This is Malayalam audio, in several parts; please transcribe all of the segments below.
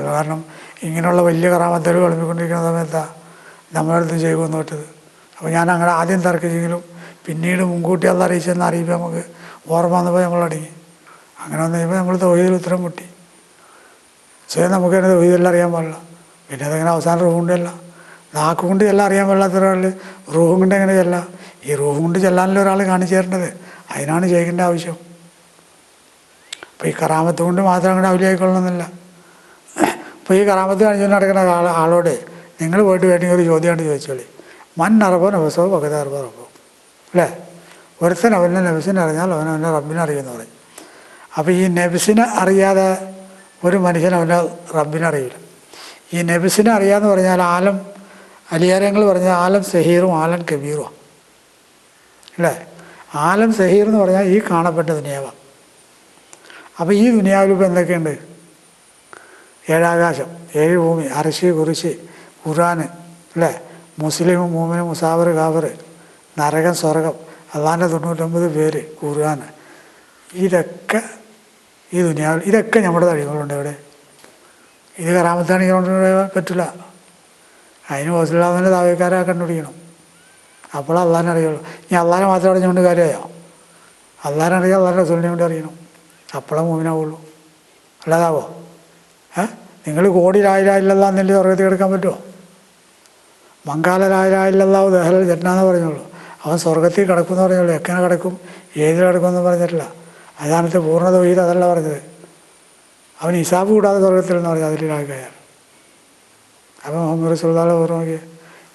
പറ്റില്ലല്ലോ. കാരണം ഇങ്ങനെയുള്ള വലിയ കറാമത്തുകൾ വിളമ്പിക്കൊണ്ടിരിക്കുന്ന സമയത്താണ് നമ്മളടുത്ത് ചെയ്യുമെന്ന് പറ്റത്. അപ്പോൾ ഞാൻ അങ്ങനെ ആദ്യം തർക്കിച്ചെങ്കിലും പിന്നീട് മുൻകൂട്ടി അത് അറിയിച്ചെന്ന് അറിയിപ്പോൾ നമുക്ക് ഓർമ്മ വന്നപ്പോൾ നമ്മളടങ്ങി. അങ്ങനെ വന്നു കഴിയുമ്പോൾ നമ്മൾ തൗഹീദിൽ ഉത്തരം മുട്ടി. സ്വയം നമുക്ക് തന്നെ തൗഹീദെല്ലാം അറിയാൻ പാടില്ല. പിന്നെ അതങ്ങനെ അവസാനം റൂഹ് കൊണ്ടല്ല, നാക്ക് കൊണ്ട് എല്ലാം അറിയാൻ പാടില്ലാത്ത ഒരാൾ റൂഹ് കൊണ്ട് എങ്ങനെ ചെല്ലാം? ഈ റൂഹ് കൊണ്ട് ചെല്ലാനല്ല ഒരാൾ കാണിച്ചു തരേണ്ടത്, അതിനാണ് ചെയ്യേണ്ട ആവശ്യം. അപ്പോൾ ഈ കറാമത്ത് കൊണ്ട് മാത്രം അങ്ങനെ ഔലിയായിക്കൊള്ളണമെന്നില്ല. അപ്പോൾ ഈ കറാമത്ത് കാണിച്ചുകൊണ്ട് നടക്കുന്ന ആളോട് നിങ്ങൾ പോയിട്ട് വേണമെങ്കിൽ ഒരു ചോദ്യമായിട്ട് ചോദിച്ചോളി, മൻ അറബോ നബസോ പകത അറബോ റബ്ബോ, അല്ലേ? ഒരുത്തൻ അവൻ്റെ നബസിനെ അറിഞ്ഞാൽ അവനവൻ്റെ റബ്ബിനെ അറിയുമെന്ന് പറയും. അപ്പോൾ ഈ നബസിനെ അറിയാതെ ഒരു മനുഷ്യൻ അവൻ്റെ റബ്ബിനെ അറിയില്ല. ഈ നബസിനെ അറിയാമെന്ന് പറഞ്ഞാൽ ആലം അലിയാരങ്ങൾ പറഞ്ഞാൽ ആലം സഹീറും ആലം കബീറും, അല്ലേ? ആലം സഹീർ എന്ന് പറഞ്ഞാൽ ഈ കാണപ്പെട്ട ദുനിയാവാണ്. അപ്പോൾ ഈ ദുനിയാവിൽ ഇപ്പോൾ എന്തൊക്കെയുണ്ട്? 7 ആകാശം, 7 ഭൂമി, അർശ്, കുറിശ്, ഖുർആൻ, അല്ലേ? മുസ്ലിം, മൂമിൻ, മുസാഫിർ, കാഫിർ, നരകം, സ്വർഗം, അള്ളാൻ്റെ 99 പേര്, ഖുർആൻ, ഇതൊക്കെ ഈ ദുനിയാവിൽ, ഇതൊക്കെ നമ്മുടെ തടികളുണ്ട്. ഇവിടെ ഇത് കറാമത്താണെങ്കിൽ കൊണ്ട് പറ്റില്ല. അതിന് ഹോസ്പിറ്റലാവുന്നതിൻ്റെ താവ്യക്കാരെ കണ്ടുപിടിക്കണം. അപ്പോൾ അള്ളാഹിനെ അറിയുള്ളൂ. ഇനി അള്ളാഹിനെ മാത്രം അറിഞ്ഞുകൊണ്ട് കാര്യമായോ? അള്ളാഹിനെ അറിയാം, അള്ളാഹിൻ്റെ റസൂലിനെ കൊണ്ട് അറിയണം. അപ്പോഴേ മൂമിനാവുള്ളൂ. അല്ലാതാവോ? നിങ്ങൾ കോടി ലായിലായില്ലല്ലാ എന്നല്ലേ സ്വർഗത്തിൽ കിടക്കാൻ പറ്റുമോ? മങ്കാല ലായിലായില്ലാവു ദഹൽ ജന്നാന്ന് പറഞ്ഞുള്ളൂ. അവൻ സ്വർഗത്തിൽ കിടക്കുമെന്ന് പറഞ്ഞുള്ളൂ. എങ്ങനെ കിടക്കും, ഏതിൽ കിടക്കുമെന്ന് പറഞ്ഞിട്ടില്ല. അതാണത്തെ പൂർണ്ണ തൗഹീദ് അതല്ല പറഞ്ഞത്. അവൻ ഹിസാബ് കൂടാതെ സ്വർഗത്തിൽ എന്ന് പറഞ്ഞാൽ അതിലായിക്കയാൽ. അപ്പോൾ മുഹമ്മദ് റസൂലുള്ളാഹിനെ ഓർമ്മ നോക്കിയേ.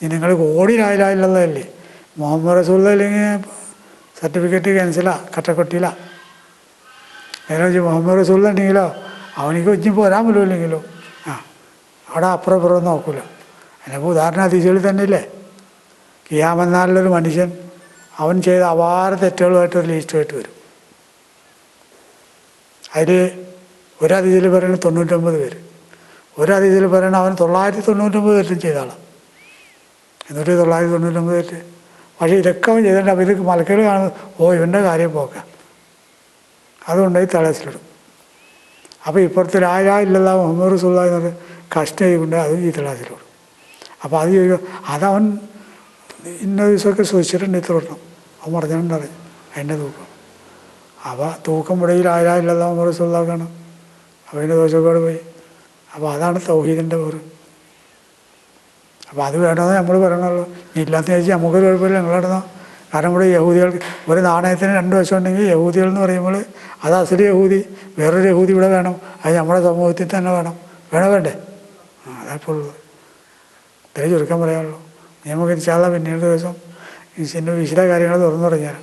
ഇനി നിങ്ങൾ കോടി ലായിലായില്ലല്ലേ, മുഹമ്മദ് റസൂലുള്ളാഹി ഇല്ലെങ്കിൽ സർട്ടിഫിക്കറ്റ് ക്യാൻസലാണ്, കട്ടക്കൊട്ടിയില്ല. നേരെ വെച്ച് മുഹമ്മദ് റസൂലുള്ളാഹി ഉണ്ടെങ്കിലോ അവനിക്ക് വെച്ച് പോരാൻ പറ്റുമില്ലെങ്കിലോ അവിടെ അപ്പുറം ഇപ്പുറം നോക്കൂല. അതിനിപ്പോൾ ഉദാഹരണം ഹദീസുകളിൽ തന്നെ ഇല്ലേ, ഖിയാമത്ത് നാളിലൊരു മനുഷ്യൻ അവൻ ചെയ്ത അപാര തെറ്റുകളുമായിട്ടൊരു ലിസ്റ്റുമായിട്ട് വരും. അതിൽ ഒരു ഹദീസിൽ പറയുന്നത് 99 പേര്, ഒരു ഹദീസിൽ പറയുന്നത് അവൻ 999 തെറ്റും ചെയ്ത ആളാണ്. എന്നിട്ട് 999 തെറ്റ്. പക്ഷേ ഇതൊക്കെ അവൻ ചെയ്തിട്ടുണ്ട്. അപ്പോൾ ഇത് മലക്കുകൾ കാണുന്നത് ഇവൻ്റെ കാര്യം പോക്കാം, അതുകൊണ്ടായി തളസിലിടും. അപ്പോൾ ഇപ്പുറത്ത് ലാ ഇലാഹ ഇല്ലല്ലാഹ് മുഹമ്മദ് റസൂലുള്ളാഹി എന്ന് പറഞ്ഞ് കഷ്ടം ചെയ്തുകൊണ്ട് അതും ഈ തളസിലിടും. അപ്പോൾ അത് ചോദിക്കും, അതവൻ ഇന്ന ദിവസമൊക്കെ സൂക്ഷിച്ചിട്ടുണ്ട്, ഇത്ര വട്ടം അവൻ പറഞ്ഞിട്ടുണ്ടറിയും അതിൻ്റെ തൂക്കം. അപ്പോൾ തൂക്കം മുടയിൽ ലാ ഇലാഹ ഇല്ലല്ലാഹ് മുഹമ്മദ് റസൂലുള്ളാഹിയാണ്. അപ്പോൾ അതിൻ്റെ ദോഷക്കേട് പോയി. അപ്പോൾ അതാണ് തൗഹീദിൻ്റെ പേര്. അപ്പോൾ അത് വേണമെന്ന് നമ്മൾ പറയണമല്ലോ. ഇല്ലാത്ത ചോദിച്ചാൽ നമുക്കൊരു കുഴപ്പമില്ല, നിങ്ങളിടുന്നോ. കാരണം ഇവിടെ യഹൂദികൾക്ക് ഒരു നാണയത്തിന് 2 വശം ഉണ്ടെങ്കിൽ യഹൂദികൾ എന്ന് പറയുമ്പോൾ അത് അസല് യഹൂദി, വേറൊരു യഹൂദി ഇവിടെ വേണം. അത് നമ്മുടെ സമൂഹത്തിൽ തന്നെ വേണ്ടേ? അതപ്പോൾ ഉള്ളത്. ഇത്രയും ചുരുക്കം പറയാനുള്ളൂ. നമുക്ക് ഇൻഷാല്ലാ പിന്നീട് ദിവസം ഇതിൻ്റെ വിശദ കാര്യങ്ങൾ തുറന്നു പറഞ്ഞാൽ.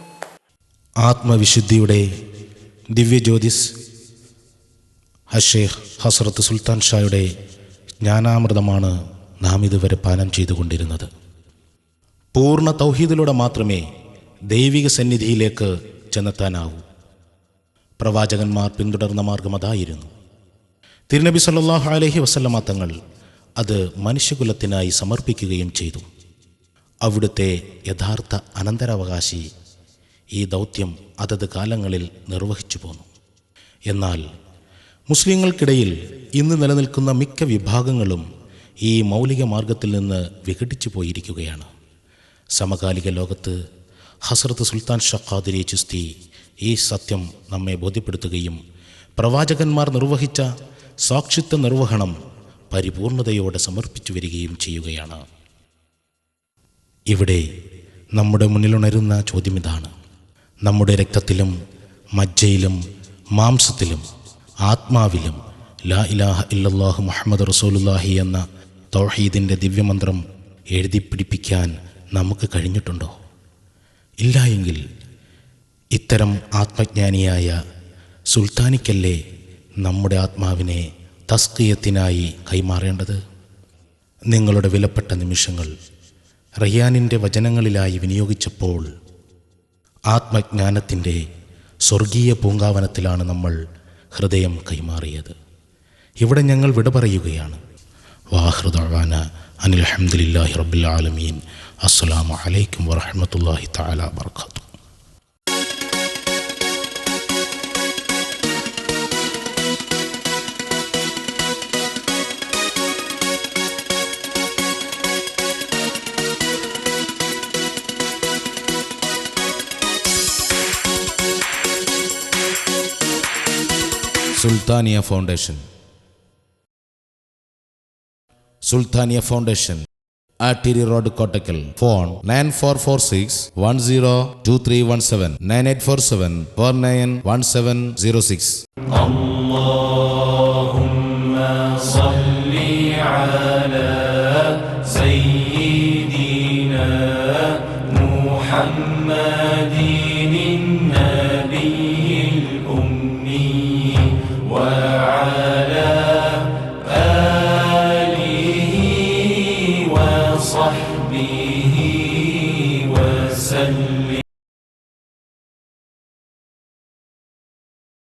ആത്മവിശുദ്ധിയുടെ ദിവ്യജ്യോതിസ് ഹഷേഖ് ഹസ്രത്ത് സുൽത്താൻ ഷായുടെ ജ്ഞാനാമൃതമാണ് നാം ഇതുവരെ പാനം ചെയ്തുകൊണ്ടിരുന്നത്. പൂർണ്ണ തൗഹീദിലൂടെ മാത്രമേ ദൈവിക സന്നിധിയിലേക്ക് ചെന്നെത്താനാവൂ. പ്രവാചകന്മാർ പിന്തുടർന്ന മാർഗം അതായിരുന്നു. തിരുനബി സല്ലല്ലാഹു അലൈഹി വസല്ലമ തങ്ങൾ അത് മനുഷ്യകുലത്തിനായി സമർപ്പിക്കുകയും ചെയ്തു. അവിടുത്തെ യഥാർത്ഥ അനന്തരാവകാശി ഈ ദൗത്യം അതത് കാലങ്ങളിൽ നിർവഹിച്ചു പോന്നു. എന്നാൽ മുസ്ലിങ്ങൾക്കിടയിൽ ഇന്ന് നിലനിൽക്കുന്ന മിക്ക വിഭാഗങ്ങളും ഈ മൗലിക മാർഗത്തിൽ നിന്ന് വിഘടിച്ചു പോയിരിക്കുകയാണ്. സമകാലിക ലോകത്ത് ഹസ്രത്ത് സുൽത്താൻ ഷാ ഖാദിരി ചിസ്തി ഈ സത്യം നമ്മെ ബോധ്യപ്പെടുത്തുകയും പ്രവാചകന്മാർ നിർവഹിച്ച സാക്ഷിത്വ നിർവഹണം പരിപൂർണതയോടെ സമർപ്പിച്ചു വരികയും ചെയ്യുകയാണ്. ഇവിടെ നമ്മുടെ മുന്നിലുണരുന്ന ചോദ്യം ഇതാണ്: നമ്മുടെ രക്തത്തിലും മജ്ജയിലും മാംസത്തിലും ആത്മാവിലും ലാ ഇലാഹ ഇല്ലല്ലാഹു മുഹമ്മദ് റസൂലുള്ളാഹി എന്ന തൗഹീദിൻ്റെ ദിവ്യമന്ത്രം എഴുതിപ്പിടിപ്പിക്കാൻ നമുക്ക് കഴിഞ്ഞിട്ടുണ്ടോ? ഇല്ല എങ്കിൽ ഇത്തരം ആത്മജ്ഞാനിയായ സുൽത്താനിക്കല്ലേ നമ്മുടെ ആത്മാവിനെ തസ്കിയത്തിനായി കൈമാറേണ്ടത്? നിങ്ങളുടെ വിലപ്പെട്ട നിമിഷങ്ങൾ റയ്യാനിൻ്റെ വചനങ്ങളിലായി വിനിയോഗിച്ചപ്പോൾ ആത്മജ്ഞാനത്തിൻ്റെ സ്വർഗീയ പൂങ്കാവനത്തിലാണ് നമ്മൾ ഹൃദയം കൈമാറിയത്. ഇവിടെ ഞങ്ങൾ വിട പറയുകയാണ്. വാഖിറു ദഅ്വാന അനിൽ ഹംദുലില്ലാഹി റബ്ബിൽ ആലമീൻ. അസ്സലാമു അലൈക്കും വറഹ്മത്തുള്ളാഹി തആല വബറകാതുഹു. Sultania foundation. Sultania foundation, Attiri road, Kottakkal. Phone 9446102317 9847491706. اللهم صل على سيدنا محمد النبي الأمي